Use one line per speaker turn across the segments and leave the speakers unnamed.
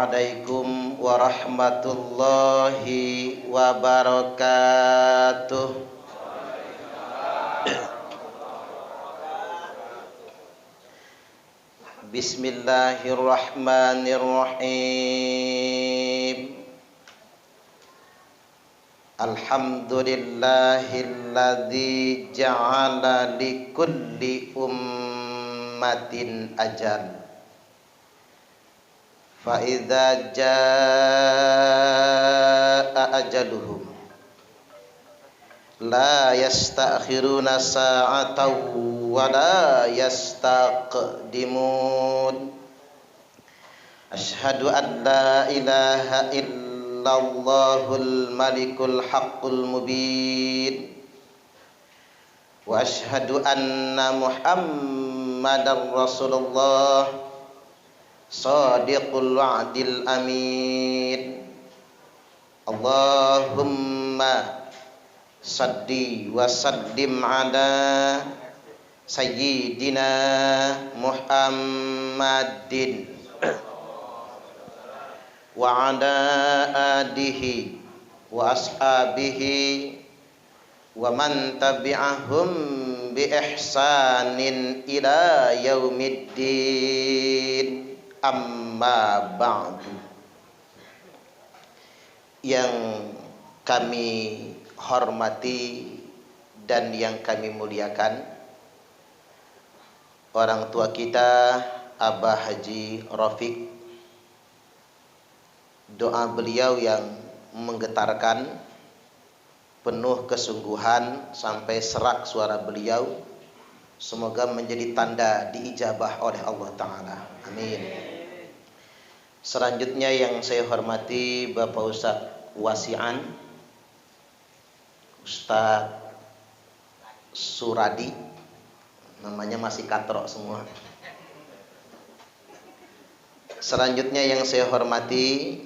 Assalamualaikum warahmatullahi wabarakatuh. Bismillahirrahmanirrahim. Alhamdulillahilladzi ja'ala likulli ummatin ajal. Fa idza jaa ajaluhum la yastakhiruna sa'atan wa la yastaqdimun. Asyhadu an la ilaha illallahul malikul haqqul mubin wa asyhadu anna muhammadar rasulullah Shadiqul wa'dil amin. Allahumma salli wa sallim ala sayyidina Muhammadin wa ala alihi wa ashabihi wa man tabi'ahum bi ihsanin ila yaumiddin. Amma ba'du. Yang kami hormati dan yang kami muliakan, orang tua kita Abah Haji Rafiq, doa beliau yang menggetarkan, penuh kesungguhan sampai serak suara beliau, semoga menjadi tanda diijabah oleh Allah Ta'ala. Amin. Selanjutnya yang saya hormati Bapak Ustadz Wasi'an, Ustadz Suradi, namanya masih katrok semua. Selanjutnya yang saya hormati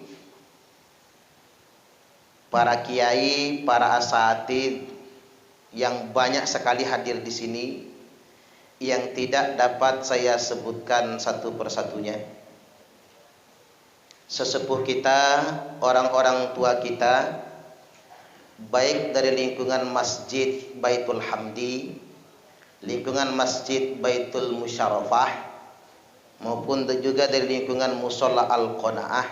para kiai, para asatidz yang banyak sekali hadir di sini, yang tidak dapat saya sebutkan satu persatunya. Sesepuh kita, orang-orang tua kita, baik dari lingkungan Masjid Baitul Hamdi, lingkungan Masjid Baitul Musyarafah, maupun juga dari lingkungan Musola Al-Qanaah.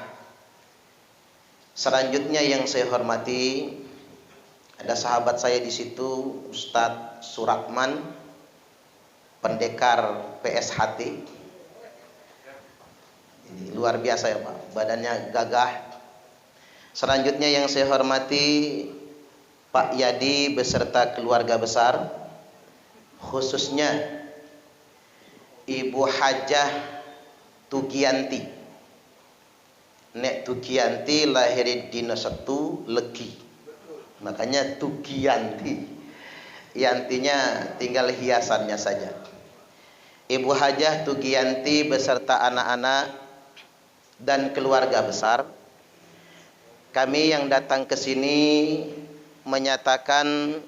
Selanjutnya yang saya hormati, ada sahabat saya di situ, Ustadz Suratman, pendekar PSHT. Ini luar biasa ya Pak, badannya gagah. Selanjutnya yang saya hormati Pak Yadi beserta keluarga besar, khususnya Ibu Hajah Tugianti. Nek Tugianti lahir di Satu Legi, makanya Tugianti. Yantinya tinggal hiasannya saja. Ibu Hajah Tugianti beserta anak-anak dan keluarga besar, kami yang datang ke sini menyatakan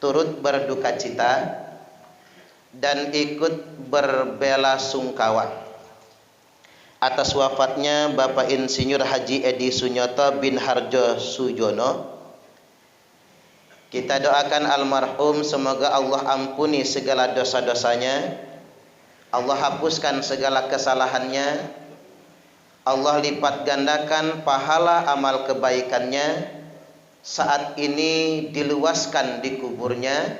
turut berduka cita dan ikut berbelasungkawa atas wafatnya Bapak Insinyur Haji Edi Sunyoto bin Harjo Sujono. Kita doakan almarhum semoga Allah ampuni segala dosa-dosanya, Allah hapuskan segala kesalahannya, Allah lipat gandakan pahala amal kebaikannya, saat ini diluaskan di kuburnya,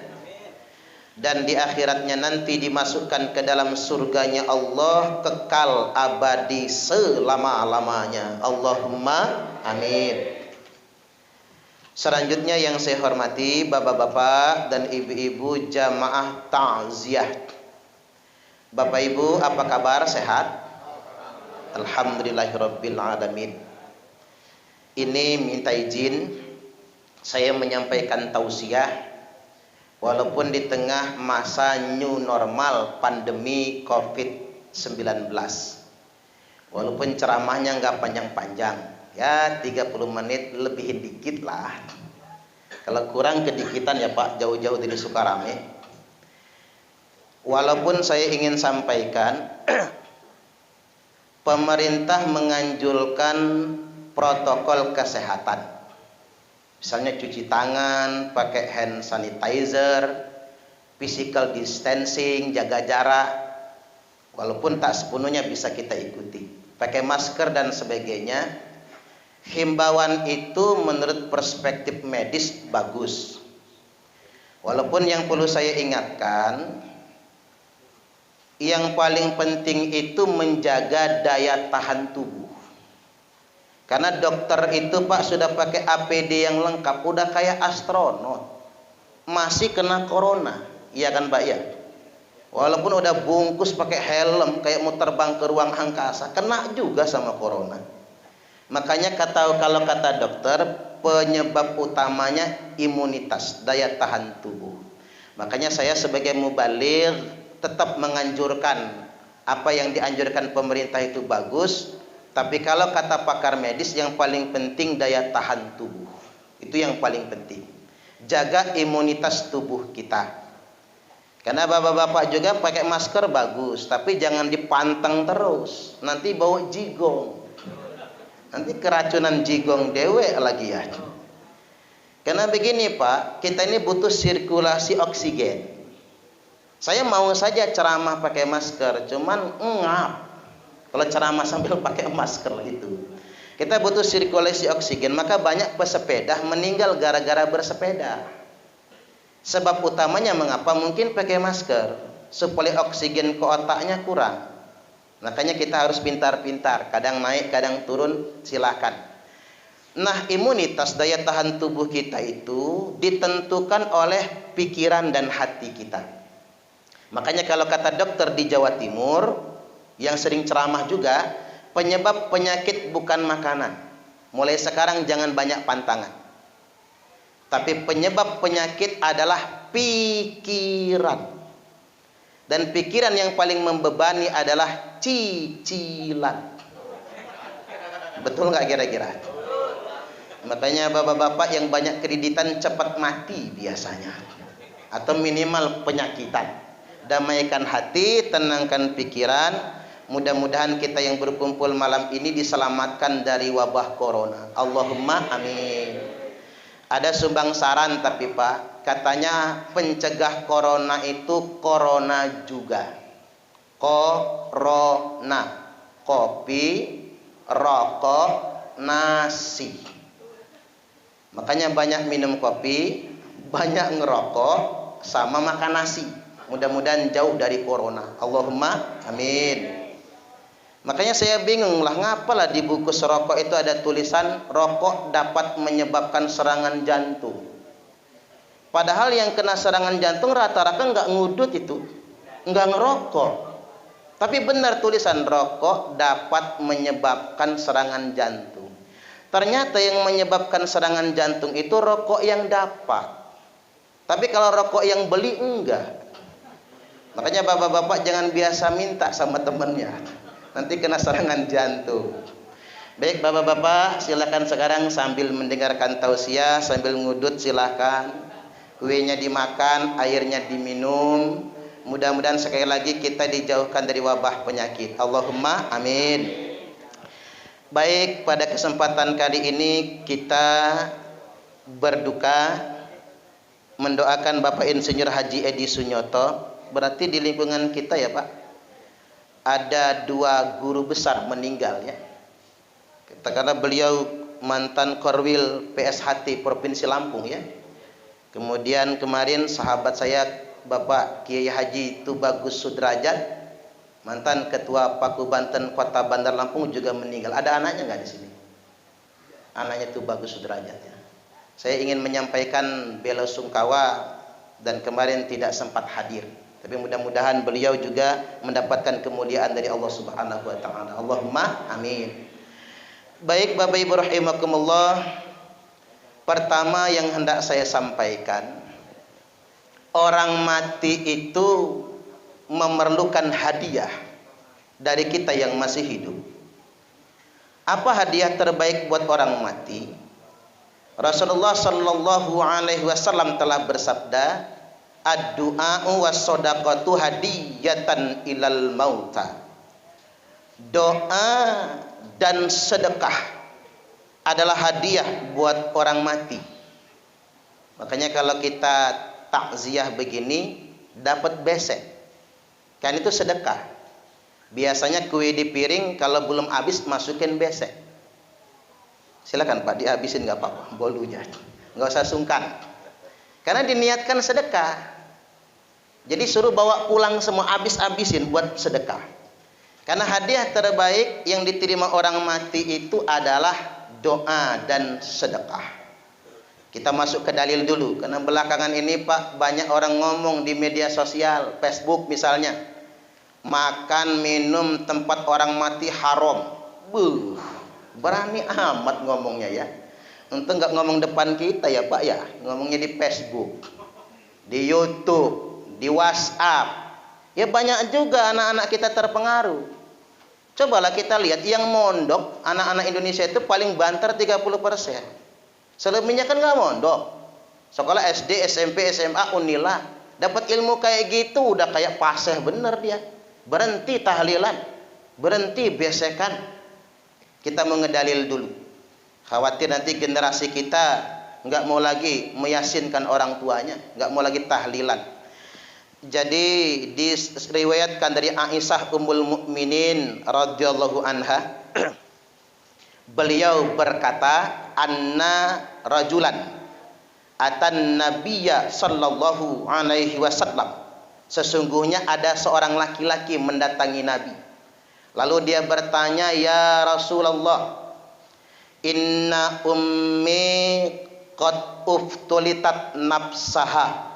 dan di akhiratnya nanti dimasukkan ke dalam surganya Allah kekal abadi selama-lamanya. Allahumma amin. Selanjutnya yang saya hormati bapak-bapak dan ibu-ibu jamaah ta'ziah. Bapak Ibu, apa kabar? Sehat? Alhamdulillahirabbil alamin. Ini minta izin saya menyampaikan tausiah walaupun di tengah masa new normal pandemi Covid-19. Walaupun ceramahnya nggak panjang-panjang, ya 30 menit lebihin dikit lah. Kalau kurang kedikitan ya Pak, jauh-jauh dari Sukarame. Walaupun saya ingin sampaikan pemerintah menganjurkan protokol kesehatan. Misalnya cuci tangan, pakai hand sanitizer, physical distancing, jaga jarak. Walaupun tak sepenuhnya bisa kita ikuti. Pakai masker dan sebagainya. Himbauan itu menurut perspektif medis bagus. Walaupun yang perlu saya ingatkan, yang paling penting itu menjaga daya tahan tubuh. Karena dokter itu Pak sudah pakai APD yang lengkap, udah kayak astronot, masih kena corona, iya kan Pak ya? Walaupun udah bungkus pakai helm kayak mau terbang ke ruang angkasa, kena juga sama corona. Makanya kalau kata dokter, penyebab utamanya imunitas, daya tahan tubuh. Makanya saya sebagai mubaligh tetap menganjurkan apa yang dianjurkan pemerintah itu bagus, tapi kalau kata pakar medis yang paling penting daya tahan tubuh. Itu yang paling penting. Jaga imunitas tubuh kita. Karena bapak-bapak juga pakai masker bagus, tapi jangan dipanteng terus. Nanti bawa jigong. Nanti keracunan jigong dewe lagi ya. Karena begini Pak, kita ini butuh sirkulasi oksigen. Saya mau saja ceramah pakai masker, cuman ngap kalau ceramah sambil pakai masker itu. Kita butuh sirkulasi oksigen, maka banyak pesepeda meninggal gara-gara bersepeda. Sebab utamanya mengapa mungkin pakai masker, supaya oksigen ke otaknya kurang. Makanya kita harus pintar-pintar, kadang naik, kadang turun, silakan. Nah, imunitas daya tahan tubuh kita itu ditentukan oleh pikiran dan hati kita. Makanya kalau kata dokter di Jawa Timur yang sering ceramah juga, penyebab penyakit bukan makanan. Mulai sekarang jangan banyak pantangan. Tapi penyebab penyakit adalah pikiran. Dan pikiran yang paling membebani adalah cicilan. Betul nggak kira-kira? Makanya bapak-bapak yang banyak kreditan cepat mati biasanya. Atau minimal penyakitan. Damaikan hati, tenangkan pikiran. Mudah-mudahan kita yang berkumpul malam ini diselamatkan dari wabah corona. Allahumma amin. Ada sumbang saran tapi Pak, katanya pencegah corona itu corona juga. Corona, kopi, rokok, nasi. Makanya banyak minum kopi, banyak ngerokok, sama makan nasi. Mudah-mudahan jauh dari corona. Allahumma amin. Makanya saya bingung lah, ngapalah di bungkus rokok itu ada tulisan rokok dapat menyebabkan serangan jantung. Padahal yang kena serangan jantung rata-rata nggak ngudut itu, nggak ngerokok. Tapi benar tulisan rokok dapat menyebabkan serangan jantung. Ternyata yang menyebabkan serangan jantung itu rokok yang dapat. Tapi kalau rokok yang beli enggak. Makanya bapak-bapak jangan biasa minta sama temennya. Nanti kena serangan jantung. Baik bapak-bapak, silakan sekarang sambil mendengarkan tausiah, sambil ngudut silakan. Kuenya dimakan, airnya diminum. Mudah-mudahan sekali lagi kita dijauhkan dari wabah penyakit. Allahumma amin. Baik, pada kesempatan kali ini kita berduka mendoakan Bapak Insinyur Haji Edi Sunyoto. Berarti di lingkungan kita ya Pak, ada 2 guru besar meninggal ya. Karena beliau mantan Korwil PSHT Provinsi Lampung ya. Kemudian kemarin sahabat saya Bapak Kiai Haji Tubagus Sudrajat, mantan Ketua Paku Banten Kota Bandar Lampung juga meninggal. Ada anaknya nggak di sini? Anaknya Tubagus Sudrajat ya. Saya ingin menyampaikan bela sungkawa dan kemarin tidak sempat hadir. Tapi mudah-mudahan beliau juga mendapatkan kemuliaan dari Allah Subhanahu wa taala. Allahumma amin. Baik Bapak Ibu rahimakumullah. Pertama yang hendak saya sampaikan, orang mati itu memerlukan hadiah dari kita yang masih hidup. Apa hadiah terbaik buat orang mati? Rasulullah sallallahu alaihi wasallam telah bersabda, ad-du'a'u was-shadaqatu hadiyatan ilal mauta. doa dan sedekah adalah hadiah buat orang mati. Makanya kalau kita takziah begini dapat besek, kan itu sedekah. Biasanya kue di piring kalau belum habis masukin besek. Silakan Pak, dihabisin nggak apa-apa, bolunya, nggak usah sungkan. Karena diniatkan sedekah. Jadi suruh bawa pulang semua, habis-habisin buat sedekah. Karena hadiah terbaik yang diterima orang mati itu adalah doa dan sedekah. Kita masuk ke dalil dulu, karena belakangan ini Pak banyak orang ngomong di media sosial, Facebook misalnya, makan minum tempat orang mati haram. Berani amat ngomongnya ya. Untung nggak ngomong depan kita ya Pak ya, ngomongnya di Facebook, di YouTube, di WhatsApp. Ya banyak juga anak-anak kita terpengaruh. Cobalah kita lihat yang mondok, anak-anak Indonesia itu paling banter 30%. Selebihnya kan nggak mondok. Sekolah SD, SMP, SMA, Unila. Dapat ilmu kayak gitu udah kayak paseh bener dia. Berhenti tahlilan, berhenti besekan. Kita mau ngedalil dulu. Khawatir nanti generasi kita nggak mau lagi meyasinkan orang tuanya, nggak mau lagi tahlilan. Jadi diriwayatkan dari Aisyah Ummul Mukminin radhiyallahu anha, beliau berkata, anna rajulan atan nabiyya sallallahu alaihi wasallam, sesungguhnya ada seorang laki-laki mendatangi Nabi. Lalu dia bertanya, ya Rasulullah, inna ummi qad uftulitat nafsaha,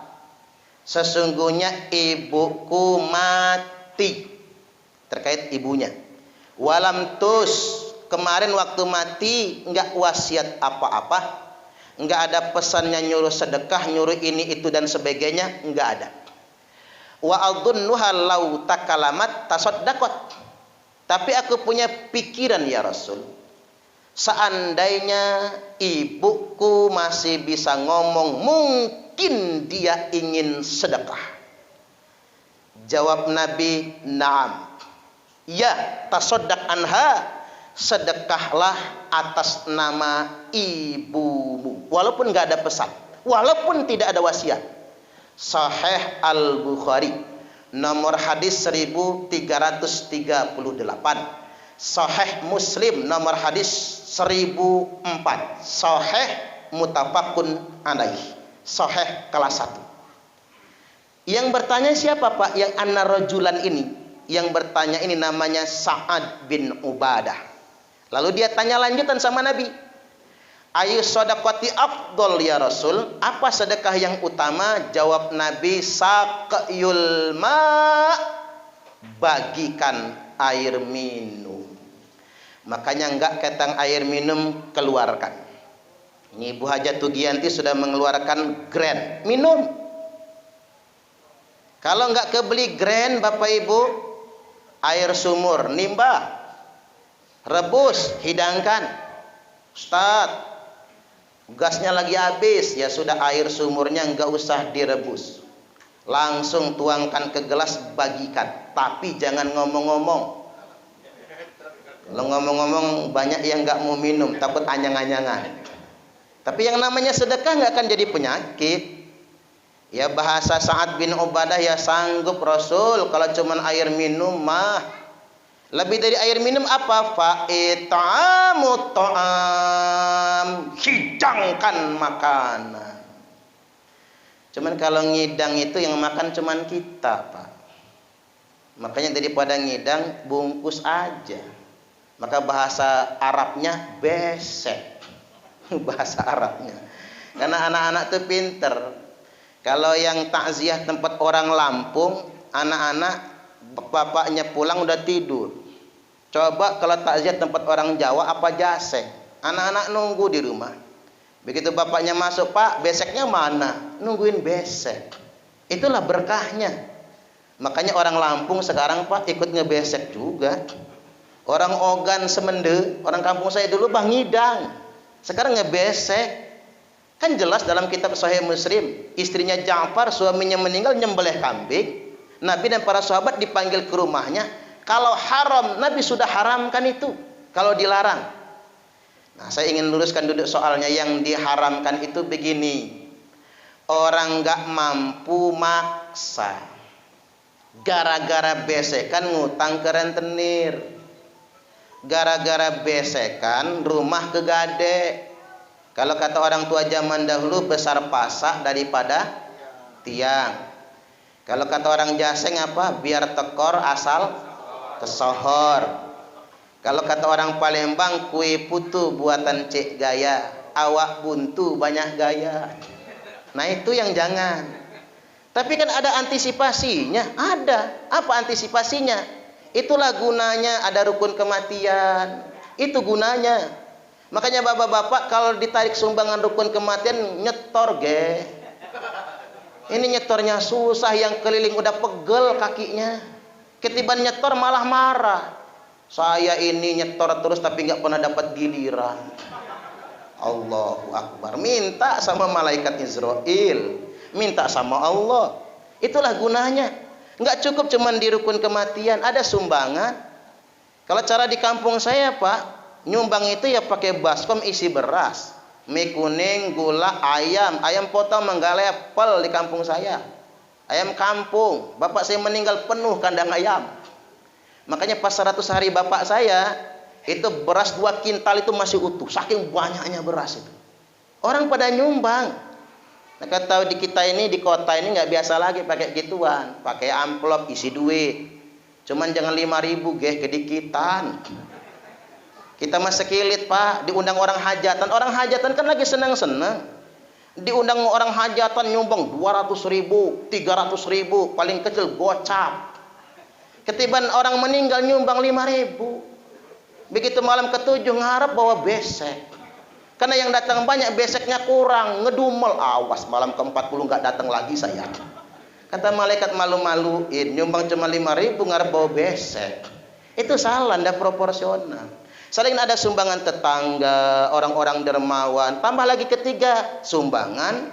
sesungguhnya ibuku mati. Terkait ibunya, walam tus, kemarin waktu mati enggak wasiat apa-apa, enggak ada pesannya nyuruh sedekah, nyuruh ini itu dan sebagainya, enggak ada. Wa adhunnuha law takalamat tasaddaqat, tapi aku punya pikiran ya Rasul, seandainya ibuku masih bisa ngomong, mungkin dia ingin sedekah. Jawab Nabi, na'am, ya, tasaddaq anha, sedekahlah atas nama ibumu, walaupun nggak ada pesan, walaupun tidak ada wasiat. Sahih Al-Bukhari nomor hadis 1338, Sahih Muslim nomor hadis 1004, Sahih Muttafaqun alaih, Sahih kelas 1. Yang bertanya siapa Pak? Yang anna rajulan ini, yang bertanya ini namanya Sa'ad bin Ubadah. Lalu dia tanya lanjutan sama Nabi, ayu sadaqati afdol ya Rasul, apa sedekah yang utama? Jawab Nabi, saqyul ma, bagikan air minum. Makanya enggak ketang air minum keluarkan. Ini Ibu Hajat Tugianti sudah mengeluarkan grand minum. Kalau enggak kebeli grand Bapak Ibu, air sumur nimba, rebus, hidangkan. Ustaz, gasnya lagi habis, ya sudah air sumurnya enggak usah direbus, langsung tuangkan ke gelas, bagikan. Tapi jangan ngomong-ngomong. Kalau ngomong-ngomong banyak yang enggak mau minum, takut anyang-anyangan. Tapi yang namanya sedekah enggak akan jadi penyakit. Ya bahasa Sa'ad bin Ubadah, ya sanggup Rasul kalau cuman air minum mah. Lebih dari air minum apa? Fa'ita'amu ta'am, hidangkan makanan. Cuman kalau ngidang itu yang makan cuman kita Pak. Makanya daripada ngidang, bungkus aja. Maka bahasa Arabnya besek. Bahasa Arabnya. Karena anak-anak tuh pinter. Kalau yang takziah tempat orang Lampung, anak-anak bapaknya pulang udah tidur. Coba kalau takziah tempat orang Jawa apa Jaseng, anak-anak nunggu di rumah. Begitu bapaknya masuk, Pak, beseknya mana? Nungguin besek. Itulah berkahnya. Makanya orang Lampung sekarang Pak ikut ngebesek juga. Orang Ogan Semende, orang kampung saya dulu Bang ngidang, sekarang ngebesek. Kan jelas dalam kitab Sahih Muslim, istrinya Ja'far suaminya meninggal nyembelih kambing. Nabi dan para sahabat dipanggil ke rumahnya, Kalau haram, Nabi sudah haramkan itu. Kalau dilarang. Nah, saya ingin luruskan duduk soalnya. Yang diharamkan itu begini. Orang nggak mampu maksa. Gara-gara besekan ngutang ke rentenir. Gara-gara besekan rumah kegade. Kalau kata orang tua zaman dahulu, besar pasak daripada tiang. Kalau kata orang Jaseng apa? Biar tekor asal kesohor. Kalau kata orang Palembang, kue putu buatan Cik Gaya, awak buntu banyak gaya. Nah itu yang jangan. Tapi kan ada antisipasinya. Ada. Apa antisipasinya? Itulah gunanya ada rukun kematian. Itu gunanya. Makanya bapak-bapak kalau ditarik sumbangan rukun kematian nyetor ge. Ini nyetornya susah, yang keliling udah pegel kakinya. Ketiban nyetor malah marah. Saya ini nyetor terus tapi nggak pernah dapat giliran. Allahu Akbar. Minta sama malaikat Israel, minta sama Allah. Itulah gunanya. Nggak cukup cuman di rukun kematian, ada sumbangan. Kalau cara di kampung saya Pak, nyumbang itu ya pakai baskom isi beras, mie kuning, gula, ayam potong menggalepel di kampung saya. Ayam kampung, bapak saya meninggal penuh kandang ayam. Makanya pas 100 hari bapak saya, itu beras 2 kintal itu masih utuh, saking banyaknya beras itu. Orang pada nyumbang. Nah, tahu di kita ini, di kota ini nggak biasa lagi pakai gituan, pakai amplop isi duit. Cuman jangan 5.000 kedikitan. Kita mah sekilit Pak, diundang orang hajatan. Orang hajatan kan lagi senang-senang. Diundang orang hajatan nyumbang 200.000, 300.000, paling kecil gocap. Ketiban orang meninggal nyumbang 5.000. Begitu malam ke-7 ngarep bawa besek. Karena yang datang banyak, beseknya kurang, ngedumel. Awas malam ke-40 nggak datang lagi saya. Kata malaikat malu-maluin, nyumbang cuma 5.000 ngarep bawa besek. Itu salah, ndak proporsional. Selain ada sumbangan tetangga, orang-orang dermawan, tambah lagi ketiga, sumbangan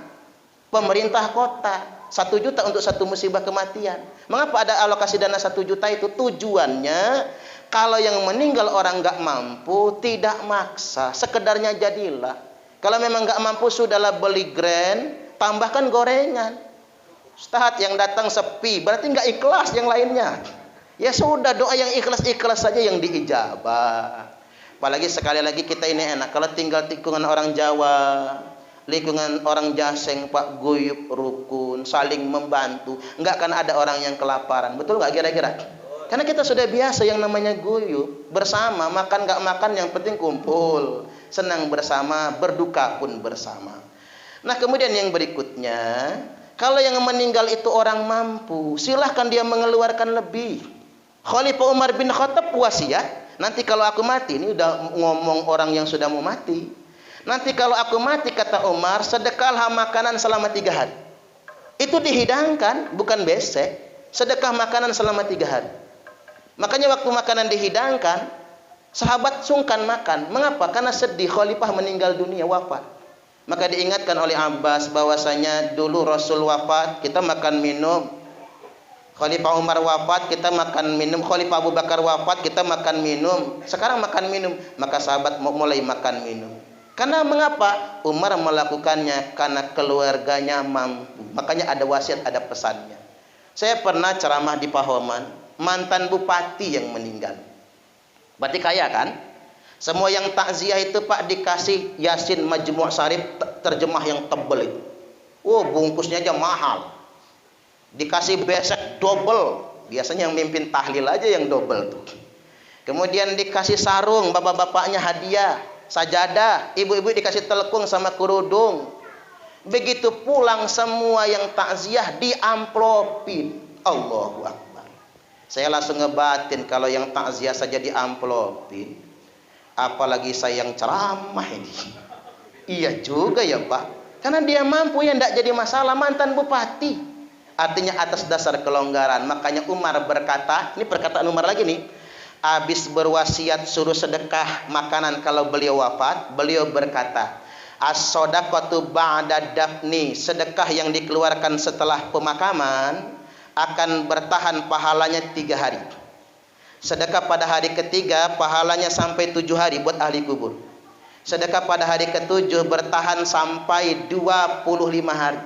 pemerintah kota. 1 juta untuk 1 musibah kematian. Mengapa ada alokasi dana 1 juta itu? Tujuannya, kalau yang meninggal orang nggak mampu, tidak maksa, sekedarnya jadilah. Kalau memang nggak mampu, sudahlah beli grand, tambahkan gorengan. Ustaz, yang datang sepi, berarti nggak ikhlas yang lainnya. Ya sudah, doa yang ikhlas-ikhlas saja yang diijabah. Apalagi sekali lagi kita ini enak kalau tinggal lingkungan orang Jawa, lingkungan orang Jaseng Pak, guyup rukun, saling membantu, nggak akan ada orang yang kelaparan. Betul nggak kira-kira? Karena kita sudah biasa yang namanya guyup bersama, makan nggak makan yang penting kumpul, senang bersama, berduka pun bersama. Nah kemudian yang berikutnya, kalau yang meninggal itu orang mampu, silahkan dia mengeluarkan lebih. Khalifah Umar bin Khattab wasiat. Nanti kalau aku mati, ini udah ngomong orang yang sudah mau mati. Nanti kalau aku mati, kata Umar, sedekahlah makanan selama 3 hari. Itu dihidangkan, bukan besek. Sedekah makanan selama 3 hari. Makanya waktu makanan dihidangkan, sahabat sungkan makan. Mengapa? Karena sedih khalifah meninggal dunia, wafat. Maka diingatkan oleh Abbas bahwasanya dulu Rasul wafat, kita makan minum. Khalifah Umar wafat, kita makan minum. Khalifah Abu Bakar wafat, kita makan minum. Sekarang makan minum, maka sahabat mulai makan minum. Karena mengapa? Umar melakukannya karena keluarganya mampu. Makanya ada wasiat, ada pesannya. Saya pernah ceramah di Pahoman, mantan bupati yang meninggal. Berarti kaya kan? Semua yang takziah itu Pak dikasih Yasin Majmu' Syarif terjemah yang tebal itu. Oh, bungkusnya aja mahal. Dikasih besek double. Biasanya yang mimpin tahlil aja yang double tuh. Kemudian dikasih sarung, bapak-bapaknya hadiah, sajadah, ibu-ibu dikasih telekung sama kerudung. Begitu pulang semua yang takziah diamplopin. Allahu Akbar. Saya langsung ngebatin kalau yang takziah saja diamplopin, apalagi saya yang ceramah ini. Iya juga ya Pak. Karena dia mampu ya, tidak jadi masalah, mantan bupati. Artinya atas dasar kelonggaran. Makanya Umar berkata, ini perkataan Umar lagi nih, habis berwasiat suruh sedekah makanan kalau beliau wafat, beliau berkata, as-shadaqatu ba'da dafni, sedekah yang dikeluarkan setelah pemakaman akan bertahan pahalanya 3 hari. Sedekah pada hari ketiga pahalanya sampai 7 hari buat ahli kubur. Sedekah pada hari ketujuh bertahan sampai 25 hari.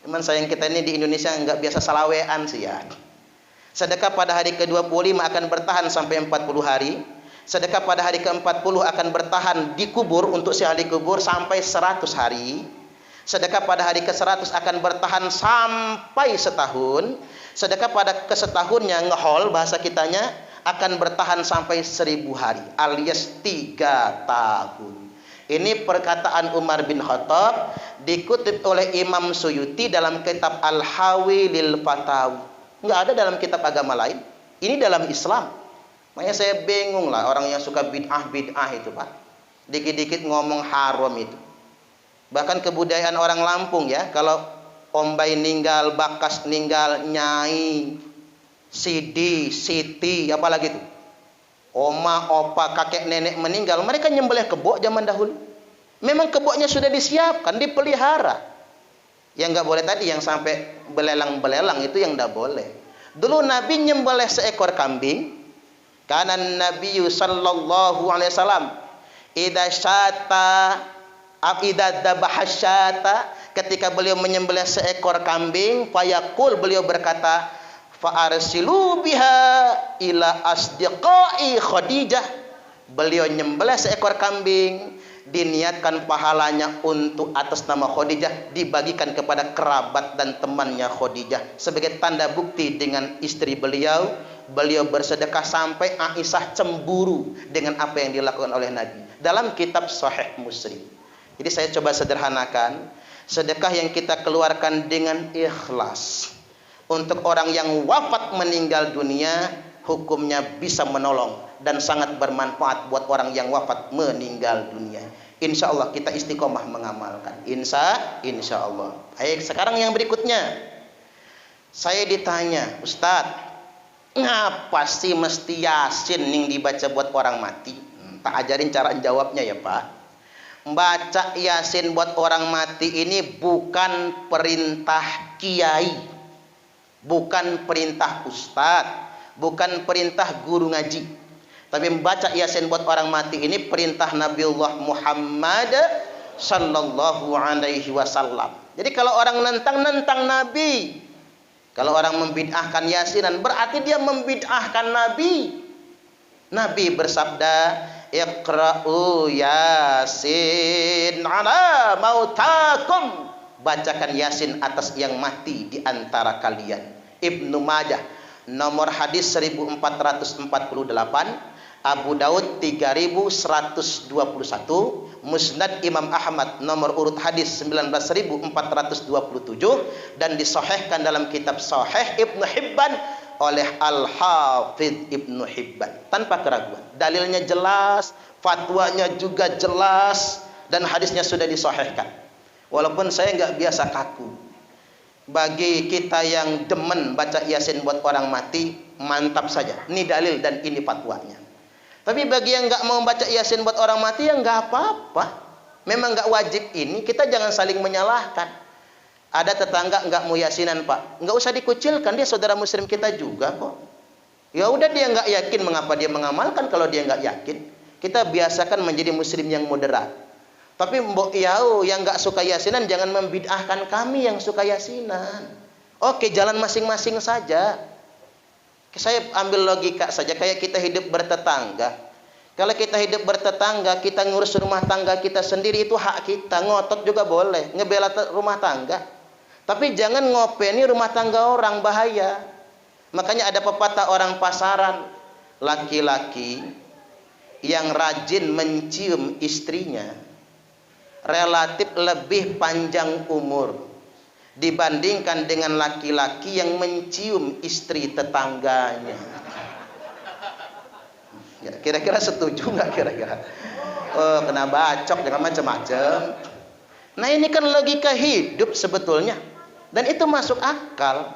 Cuman sayang kita ini di Indonesia nggak biasa salawean sih ya. Sedekah pada hari ke-25 akan bertahan sampai 40 hari. Sedekah pada hari ke-40 akan bertahan di kubur untuk si ahli kubur sampai 100 hari. Sedekah pada hari ke-100 akan bertahan sampai setahun. Sedekah pada kesetahunnya ngehol bahasa kitanya akan bertahan sampai 1000 hari alias 3 tahun. Ini perkataan Umar bin Khattab dikutip oleh Imam Suyuti dalam kitab Al-Hawi lil Fatawi. Enggak ada dalam kitab agama lain. Ini dalam Islam. Makanya saya bingung lah orang yang suka bid'ah itu Pak. Dikit-dikit ngomong haram itu. Bahkan kebudayaan orang Lampung ya, kalau Ombay ninggal, Bakas ninggal, Nyai, Sidi, Siti, apalagi itu, Oma, Opa, kakek, nenek meninggal, mereka nyembelih kebo zaman dahulu. Memang keboknya sudah disiapkan, dipelihara. Yang nggak boleh tadi, yang sampai belelang-belelang itu yang nggak boleh. Dulu Nabi nyembelih seekor kambing, karena Nabi sallallahu alaihi wasallam, idza dabaha syata, ketika beliau menyembelih seekor kambing, fayaqul, beliau berkata, fa arsilu biha ila asdiqai Khadijah. Beliau nyembelih seekor kambing, diniatkan pahalanya untuk atas nama Khadijah, dibagikan kepada kerabat dan temannya Khadijah sebagai tanda bukti dengan istri beliau. Beliau bersedekah sampai Aisyah cemburu dengan apa yang dilakukan oleh Nabi. Dalam kitab Sahih Muslim. Jadi saya coba sederhanakan, sedekah yang kita keluarkan dengan ikhlas untuk orang yang wafat meninggal dunia, hukumnya bisa menolong dan sangat bermanfaat buat orang yang wafat meninggal dunia. Insya Allah kita istiqomah mengamalkan. Insya Allah. Baik, sekarang yang berikutnya. Saya ditanya, Ustadz, ngapa sih mesti Yasin yang dibaca buat orang mati? Tak ajarin cara jawabnya ya Pak. Baca Yasin buat orang mati ini bukan perintah kiai, bukan perintah ustadz, bukan perintah guru ngaji. Tapi membaca Yasin buat orang mati ini perintah Nabiullah Muhammad sallallahu alaihi wasallam. Jadi kalau orang nentang Nabi, kalau orang membid'ahkan Yasinan, berarti dia membid'ahkan Nabi. Nabi bersabda, Iqra'u Yasin ala mautakum. Bacakan Yasin atas yang mati di antara kalian. Ibnu Majah nomor hadis 1448, Abu Daud 3121, Musnad Imam Ahmad nomor urut hadis 19427, dan disahihkan dalam kitab Sahih Ibnu Hibban oleh Al-Hafidh Ibnu Hibban tanpa keraguan. Dalilnya jelas, fatwanya juga jelas, dan hadisnya sudah disahihkan. Walaupun saya nggak biasa kaku. Bagi kita yang demen baca Yasin buat orang mati, mantap saja. Ini dalil dan ini fatwanya. Tapi bagi yang nggak mau baca Yasin buat orang mati, ya nggak apa-apa. Memang nggak wajib ini. Kita jangan saling menyalahkan. Ada tetangga nggak mau Yasinan Pak, nggak usah dikucilkan, dia saudara muslim kita juga kok. Ya udah, dia nggak yakin, mengapa dia mengamalkan kalau dia nggak yakin? Kita biasakan menjadi muslim yang moderat. Tapi mbok yau yang nggak suka Yasinan jangan membid'ahkan kami yang suka Yasinan. Oke, jalan masing-masing saja. Saya ambil logika saja, kayak kita hidup bertetangga. Kalau kita hidup bertetangga, kita ngurus rumah tangga kita sendiri, itu hak kita. Ngotot juga boleh, ngebela rumah tangga. Tapi jangan ngopeni rumah tangga orang, bahaya. Makanya ada pepatah orang pasaran, laki-laki yang rajin mencium istrinya relatif lebih panjang umur dibandingkan dengan laki-laki yang mencium istri tetangganya. Ya, kira-kira setuju nggak kira-kira? Oh, kena bacok dengan macam-macam. Nah, ini kan logika hidup sebetulnya. Dan itu masuk akal.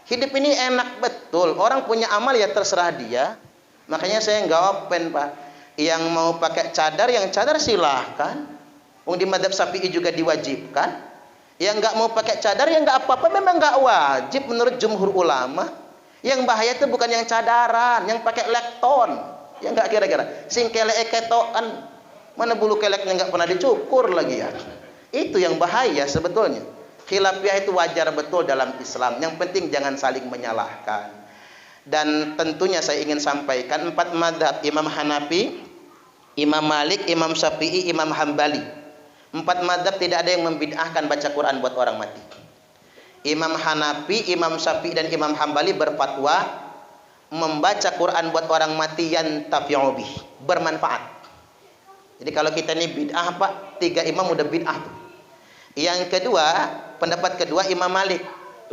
Hidup ini enak betul. Orang punya amal ya terserah dia. Makanya saya nggak open Pak. Yang mau pakai cadar, yang cadar silahkan. Di mazhab Syafi'i juga diwajibkan. Yang nggak mau pakai cadar ya nggak apa-apa, memang nggak wajib menurut jumhur ulama. Yang bahaya itu bukan yang cadaran, yang pakai lekton. Ya enggak kira-kira. Sing kelek ketokan, mana bulu keleknya enggak pernah dicukur lagi ya. Itu yang bahaya sebetulnya. Khilafiyah itu wajar betul dalam Islam. Yang penting jangan saling menyalahkan. Dan tentunya saya ingin sampaikan 4 mazhab, Imam Hanafi, Imam Malik, Imam Syafi'i, Imam Hambali. 4 mazhab tidak ada yang membid'ahkan baca Quran buat orang mati. Imam Hanafi, Imam Syafi'i dan Imam Hambali berfatwa membaca Quran buat orang mati yantafi'u bih, bermanfaat. Jadi kalau kita ini bid'ah Pak, 3 imam udah bid'ah tuh. Yang kedua, pendapat kedua Imam Malik,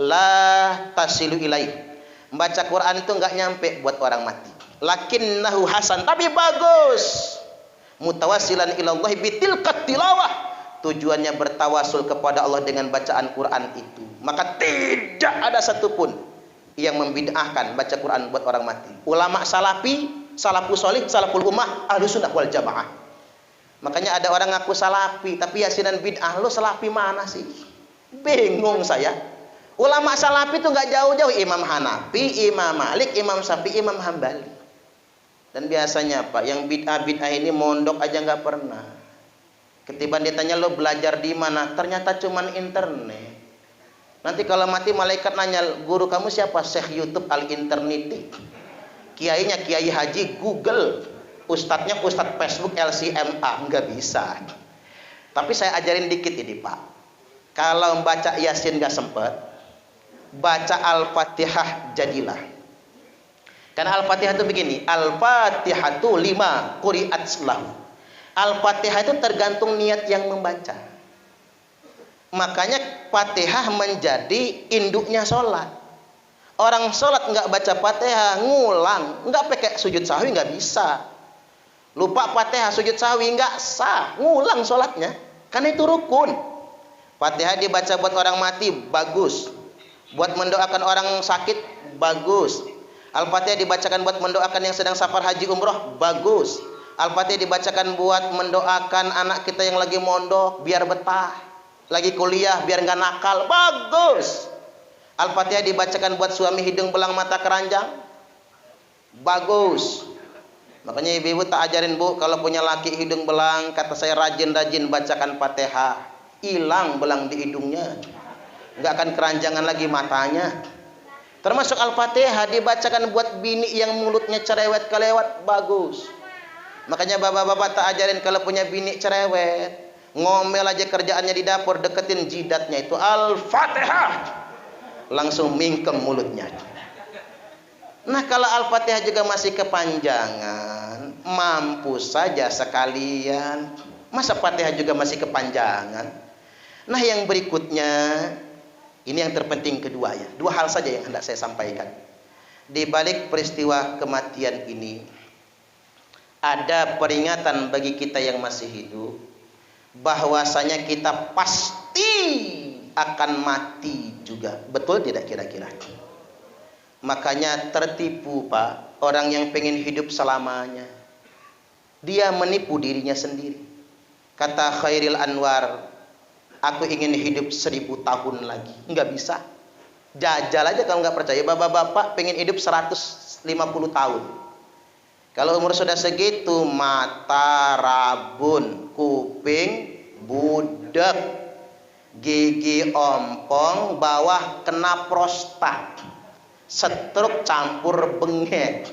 la tasilu ilaih. Membaca Quran itu enggak nyampe buat orang mati. Lakinnahu hasan, tapi bagus. Mutawassilan ilallah bitilkat tilawah. Tujuannya bertawasul kepada Allah dengan bacaan Quran itu. Maka tidak ada satupun yang membid'ahkan baca Quran buat orang mati. Ulama salafi, salafus solih, salaful ummah, ahlu sunnah wal jamaah. Makanya ada orang ngaku salafi, tapi yasinan bid'ah. Lo salafi mana sih? Bingung saya. Ulama salafi itu nggak jauh-jauh. Imam Hanafi, Imam Malik, Imam Syafi'i, Imam Hambali. Dan biasanya Pak, yang bid'ah-bid'ah ini mondok aja nggak pernah. Ketiban ditanya lo belajar di mana, ternyata cuman internet. Nanti kalau mati malaikat nanya, guru kamu siapa? Syekh YouTube al-interneti. Kiainya Kiai Haji Google. Ustadznya Ustadz Facebook LCMA. Nggak bisa. Tapi saya ajarin dikit ini Pak. Kalau baca Yasin nggak sempet, baca Al-Fatihah jadilah. Karena Al-Fatihah itu begini, Al-Fatihah itu 5 quri'at lahu. Al-Fatihah itu tergantung niat yang membaca. Makanya Fatihah menjadi induknya sholat. Orang sholat nggak baca Fatihah, ngulang, nggak pakai sujud sahwi nggak bisa. Lupa Fatihah, sujud sahwi nggak sah, ngulang sholatnya. Karena itu rukun. Fatihah dibaca buat orang mati, bagus. Buat mendoakan orang sakit, bagus. Al-Fatihah dibacakan buat mendoakan yang sedang safar haji umroh, bagus. Al-Fatihah dibacakan buat mendoakan anak kita yang lagi mondok biar betah, lagi kuliah biar nggak nakal, bagus. Al-Fatihah dibacakan buat suami hidung belang mata keranjang, bagus. Makanya ibu-ibu tak ajarin Bu, kalau punya laki hidung belang, kata saya rajin-rajin bacakan Fatihah, hilang belang di hidungnya, nggak akan keranjangan lagi matanya. Termasuk Al-Fatihah dibacakan buat bini yang mulutnya cerewet kelewat, bagus. Makanya bapak-bapak tak ajarin kalau punya bini cerewet, ngomel aja kerjaannya di dapur, deketin jidatnya itu Al-Fatihah, langsung mingkem mulutnya. Nah kalau Al-Fatihah juga masih kepanjangan, mampus saja sekalian. Masa Fatihah juga masih kepanjangan? Nah yang berikutnya, ini yang terpenting kedua ya. 2 hal saja yang hendak saya sampaikan. Di balik peristiwa kematian ini, ada peringatan bagi kita yang masih hidup, bahwasanya kita pasti akan mati juga. Betul tidak kira-kira? Makanya tertipu Pak, orang yang pengen hidup selamanya. Dia menipu dirinya sendiri. Kata Khairil Anwar, aku ingin hidup 1000 tahun lagi. Enggak bisa. Jajal aja kalau nggak percaya. Bapak-bapak pengen hidup 150 tahun. Kalau umur sudah segitu, mata rabun, kuping budek, gigi ompong, bawah kena prostat, stroke campur bengek.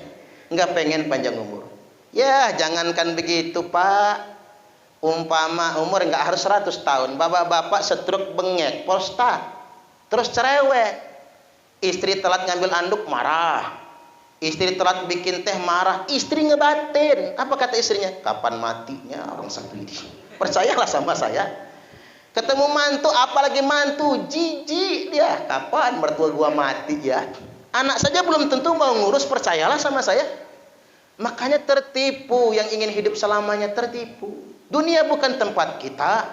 Nggak pengen panjang umur. Ya jangankan begitu Pak. Umpama umur nggak harus 100 tahun, bapak-bapak stroke bengek, prostat, terus cerewet, istri telat ngambil anduk marah, istri telat bikin teh marah, istri ngebatin. Apa kata istrinya? Kapan matinya orang sakit? Percayalah sama saya. Ketemu mantu, apalagi mantu, jijik dia. Kapan mertua gua mati ya? Anak saja belum tentu mau ngurus, percayalah sama saya. Makanya tertipu yang ingin hidup selamanya, tertipu. Dunia bukan tempat kita,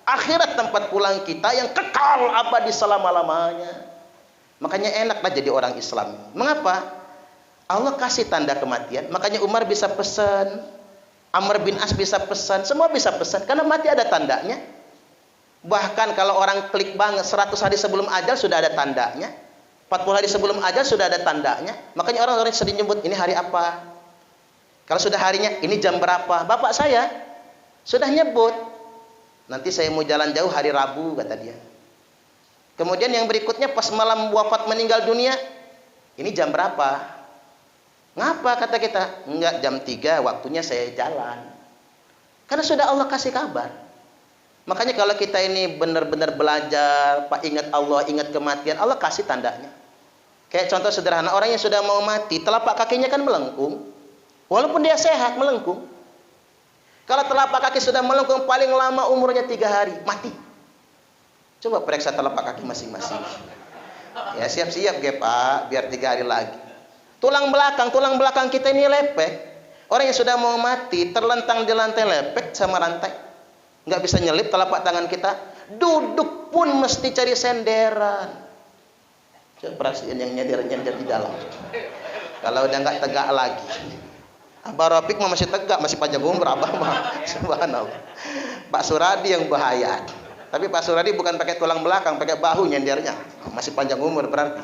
akhirat tempat pulang kita yang kekal abadi selama-lamanya. Makanya enaklah jadi orang Islam. Mengapa? Allah kasih tanda kematian. Makanya Umar bisa pesan, Amr bin As bisa pesan, semua bisa pesan, karena mati ada tandanya. Bahkan kalau orang klik banget 100 hari sebelum ajal sudah ada tandanya. 40 hari sebelum ajal sudah ada tandanya. Makanya orang-orang sering nyebut ini hari apa. Kalau sudah harinya, ini jam berapa. Bapak saya sudah nyebut. Nanti saya mau jalan jauh hari Rabu, kata dia. Kemudian yang berikutnya pas malam wafat meninggal dunia, ini jam berapa? Ngapa kata kita? Enggak, jam 3 waktunya saya jalan. Karena sudah Allah kasih kabar. Makanya kalau kita ini benar-benar belajar, Pak, ingat Allah, ingat kematian, Allah kasih tandanya. Kayak contoh sederhana, orang yang sudah mau mati, telapak kakinya kan melengkung. Walaupun dia sehat, melengkung. Kalau telapak kaki sudah melengkung, paling lama umurnya 3 hari, mati. Coba periksa telapak kaki masing-masing. Ya siap-siap Pak, biar 3 hari lagi. Tulang belakang kita ini lepek. Orang yang sudah mau mati, terlentang di lantai lepek sama rantai. Nggak bisa nyelip telapak tangan kita. Duduk pun mesti cari senderan. Coba perhatian yang nyender di dalam. Kalau udah nggak tegak lagi. Abah Rafiq masih tegak, masih panjang umur Abah mah. Subhanallah. Pak Suradi yang bahaya. Tapi Pak Suradi bukan pakai tulang belakang, pakai bahu nyendernya. Masih panjang umur berarti.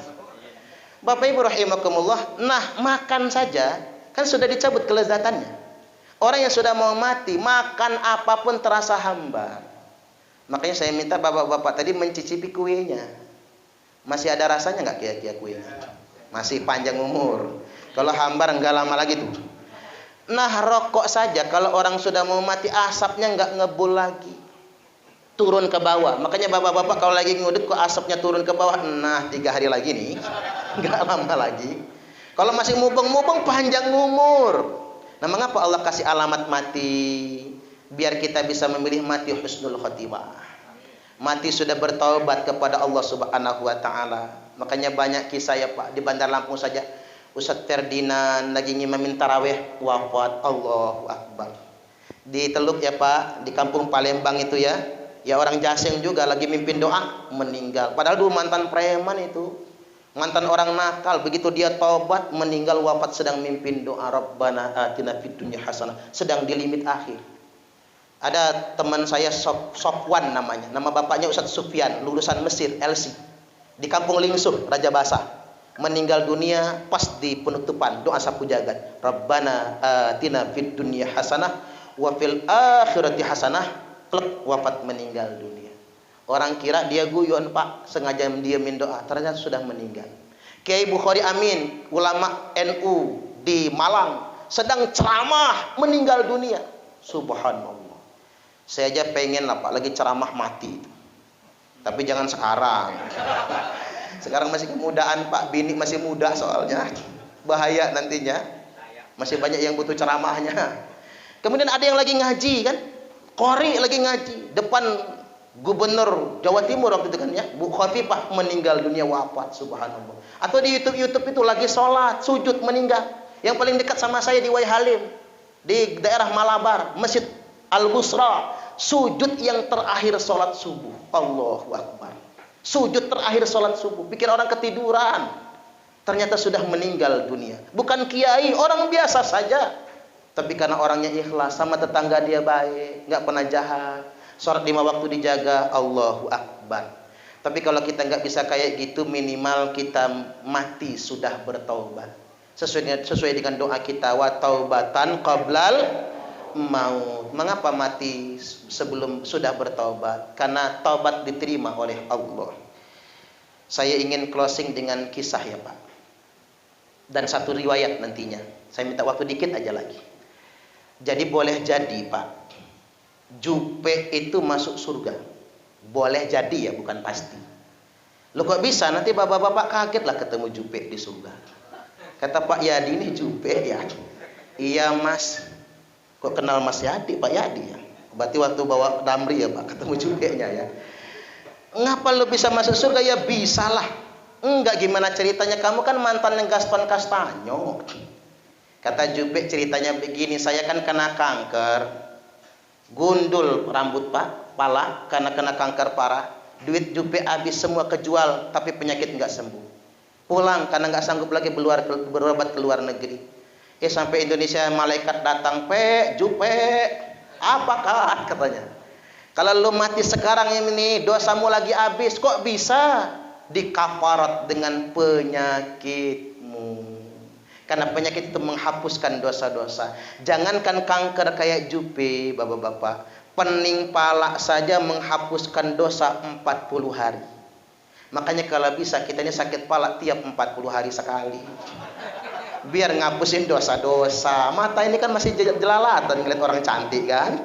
Bapak Ibu rahimakumullah, nah makan saja kan sudah dicabut kelezatannya. Orang yang sudah mau mati, makan apapun terasa hambar. Makanya saya minta bapak-bapak tadi mencicipi kuenya. Masih ada rasanya nggak kira-kira kuenya? Masih panjang umur. Kalau hambar nggak lama lagi tuh. Nah rokok saja kalau orang sudah mau mati asapnya nggak ngebul lagi, turun ke bawah. Makanya bapak-bapak kalau lagi ngudut kok asapnya turun ke bawah, nah 3 hari lagi nih, nggak lama lagi. Kalau masih mubeng-mubeng panjang umur. Nah mengapa Allah kasih alamat mati? Biar kita bisa memilih mati husnul khotimah. Mati sudah bertaubat kepada Allah Subhanahu wa taala. Makanya banyak kisah ya Pak, di Bandar Lampung saja Ustadz Ferdinand lagi ngimamin tarawih wafat, Allahu Akbar. Di Teluk ya Pak, di kampung Palembang itu ya. Ya orang Jaseng juga lagi mimpin doa meninggal. Padahal dulu mantan preman itu. Mantan orang nakal, begitu dia taubat meninggal wafat sedang mimpin doa Rabbana atina fid dunya hasanah, sedang di limit akhir. Ada teman saya Sofwan namanya, nama bapaknya Ustadz Sufyan, lulusan Mesir, LC. Di kampung Lingsur, Raja Basah. Meninggal dunia pas di penutupan doa sapu jagat. Rabbana atina fid dunya hasanah wa fil akhirati hasanah, klek wafat meninggal dunia. Orang kira dia guyon Pak, sengaja diamin doa, ternyata sudah meninggal. Kiai Bukhari Amin, ulama NU di Malang, sedang ceramah meninggal dunia. Subhanallah. Saya aja pengen lah Pak, lagi ceramah mati. Tapi jangan sekarang. Sekarang masih kemudaan Pak, bini masih muda soalnya. Bahaya nantinya. Masih banyak yang butuh ceramahnya. Kemudian ada yang lagi ngaji kan? Qori lagi ngaji depan Gubernur Jawa Timur waktu itu kan ya, Bu Khofifah meninggal dunia wafat, subhanallah. Atau di YouTube itu lagi sholat, sujud meninggal. Yang paling dekat sama saya di Wai Halim, di daerah Malabar, Masjid Al-Busra, sujud yang terakhir sholat subuh. Allahu Akbar. Sujud terakhir sholat subuh. Pikir orang ketiduran, ternyata sudah meninggal dunia. Bukan kiai, orang biasa saja. Tapi karena orangnya ikhlas, sama tetangga dia baik, nggak pernah jahat. Sholat 5 waktu dijaga, Allahu Akbar. Tapi kalau kita nggak bisa kayak gitu, minimal kita mati sudah bertaubat. Sesuai dengan doa kita, wa taubatan qablal maut. Mengapa mati sebelum sudah bertaubat? Karena taubat diterima oleh Allah. Saya ingin closing dengan kisah ya Pak. Dan satu riwayat nantinya. Saya minta waktu dikit aja lagi. Jadi boleh jadi Pak, Jupe itu masuk surga. Boleh jadi ya, bukan pasti. Lo kok bisa? Nanti bapak-bapak kaget lah ketemu Jupe di surga. Kata Pak Yadi, ini Jupe ya? Iya Mas. Kok kenal Mas Yadi, Pak Yadi ya? Berarti waktu bawa Damri ya Pak, ketemu Jupe-nya ya. Ngapa lo bisa masuk surga? Ya bisa lah. Enggak, gimana ceritanya? Kamu kan mantan yang Gaston Castanyo. Kata Jupe ceritanya begini, saya kan kena kanker, gundul rambut Pak, pala, karena kena kanker parah. Duit Jupe habis semua kejual, tapi penyakit nggak sembuh. Pulang karena nggak sanggup lagi berobat ke luar negeri. Sampai Indonesia malaikat datang, Jupe, apakah katanya? Kalau lu mati sekarang ini dosamu lagi habis, kok bisa? dikafarat dengan penyakitmu. Karena penyakit itu menghapuskan dosa-dosa. Jangankan kanker kayak Jupe, bapak-bapak, pening pala saja menghapuskan dosa 40 hari. Makanya kalau bisa kita ini sakit pala tiap 40 hari sekali, biar ngapusin dosa-dosa. Mata ini kan masih jelalatan ngeliat orang cantik kan.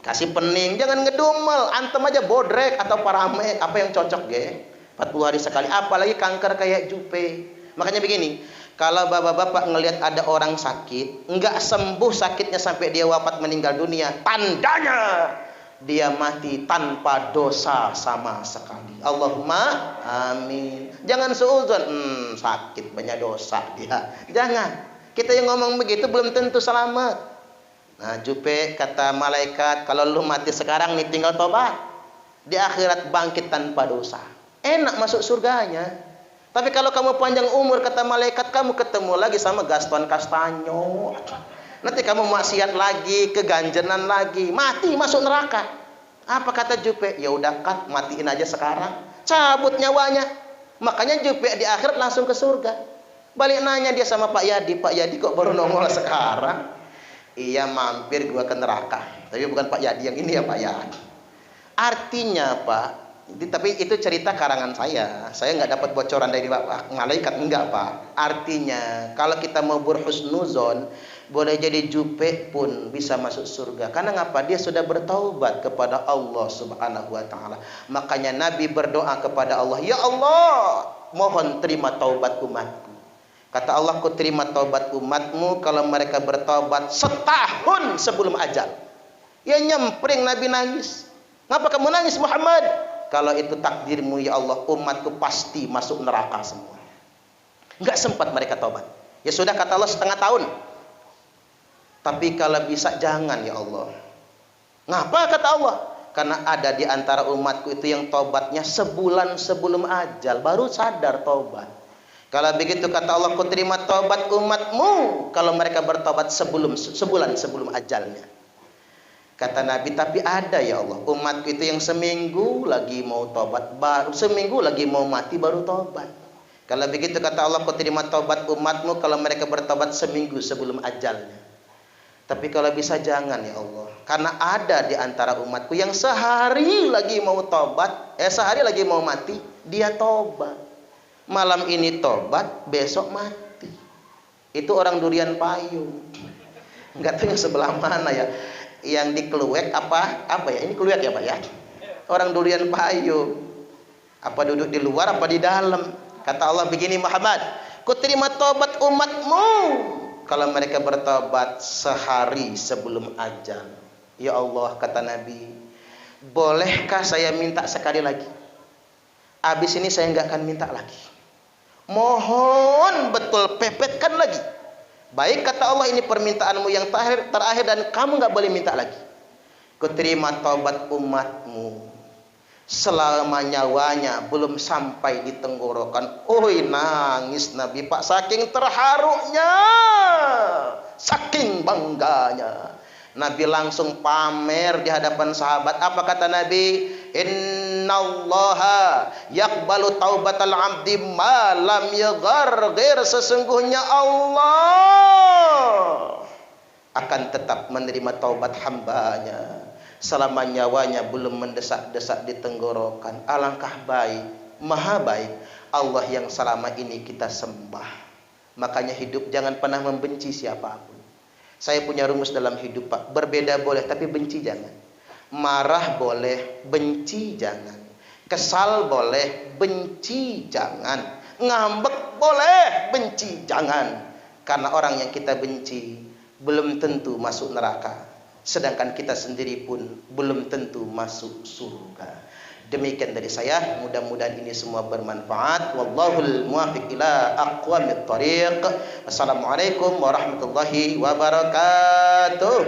Kasih pening, jangan ngedumel, antem aja bodrek atau parame, apa yang cocok ge. 40 hari sekali, apalagi kanker kayak Jupe. Makanya begini, kalau bapak-bapak ngelihat ada orang sakit, enggak sembuh sakitnya sampai dia wafat meninggal dunia, tandanya dia mati tanpa dosa sama sekali. Allahumma amin. Jangan seuzon, sakit banyak dosa dia. Jangan. Kita yang ngomong begitu belum tentu selamat. Nah, Jupe kata malaikat, kalau lu mati sekarang nih tinggal tobat. Di akhirat bangkit tanpa dosa. Enak masuk surganya. Tapi kalau kamu panjang umur, kata malaikat, kamu ketemu lagi sama Gaston Castanyo. Nanti kamu maksiat lagi, keganjenan lagi, mati masuk neraka. Apa kata Jupe? Ya udah kat, matiin aja sekarang, cabut nyawanya. Makanya Jupe di akhirat langsung ke surga. Balik nanya dia sama Pak Yadi, Pak Yadi kok baru nongol sekarang? Iya, mampir gua ke neraka. Tapi bukan Pak Yadi yang ini ya, Pak Yadi. Artinya Pak, tapi itu cerita karangan saya nggak dapat bocoran dari malaikat, enggak Pak. Artinya kalau kita mau berhusnuzon, boleh jadi Jupe pun bisa masuk surga. Karena ngapa? Dia sudah bertaubat kepada Allah Subhanahu wa taala. Makanya Nabi berdoa kepada Allah, "Ya Allah, mohon terima taubat umatku." Kata Allah, "Ku terima taubat umatmu kalau mereka bertaubat setahun sebelum ajal." Ya nyempring Nabi nangis. "Ngapa kamu nangis Muhammad?" "Kalau itu takdirmu ya Allah, umatku pasti masuk neraka semua." Enggak sempat mereka taubat. Ya sudah, kata Allah, setengah tahun. Tapi kalau bisa jangan ya Allah. Ngapa kata Allah? Karena ada di antara umatku itu yang taubatnya sebulan sebelum ajal, baru sadar taubat. Kalau begitu kata Allah, ku terima taubat umatmu kalau mereka bertaubat sebulan sebelum ajalnya. Kata Nabi, tapi ada ya Allah umatku itu yang seminggu lagi mau tobat, baru seminggu lagi mau mati baru tobat. Kalau begitu kata Allah, ku terima tobat umatmu kalau mereka bertobat seminggu sebelum ajalnya. Tapi kalau bisa jangan ya Allah, karena ada di antara umatku yang sehari lagi mau tobat, sehari lagi mau mati, dia tobat. Malam ini tobat, besok mati. Itu orang Durian Payung. Enggak tahu yang sebelah mana ya. Yang di Kluwek apa ya? Ini Kluwek ya Pak ya? Orang Durian Payung. Apa duduk di luar apa di dalam? Kata Allah begini, Muhammad, ku terima tobat umatmu kalau mereka bertobat sehari sebelum ajal. Ya Allah, kata Nabi, bolehkah saya minta sekali lagi? Habis ini saya nggak akan minta lagi. Mohon betul, pepetkan lagi. Baik kata Allah, ini permintaanmu yang terakhir dan kamu nggak boleh minta lagi. Ku terima taubat umatmu selama nyawanya belum sampai di tenggorokan. Oi, nangis Nabi Pak, saking terharunya, saking bangganya. Nabi langsung pamer di hadapan sahabat. Apa kata Nabi? Innallaha yaqbalu taubatal abdi ma lam yagharghir. Sesungguhnya Allah akan tetap menerima taubat hambanya selama nyawanya belum mendesak-desak di tenggorokan. Alangkah baik, maha baik Allah yang selama ini kita sembah. Makanya hidup jangan pernah membenci siapapun. Saya punya rumus dalam hidup Pak, berbeda boleh tapi benci jangan. Marah boleh, benci jangan. Kesal boleh, benci jangan. Ngambek boleh, benci jangan. Karena orang yang kita benci belum tentu masuk neraka, sedangkan kita sendiri pun belum tentu masuk surga. Demikian dari saya, mudah-mudahan ini semua bermanfaat. Wallahul muwaffiq ila aqwamit thariq. Assalamualaikum warahmatullahi wabarakatuh.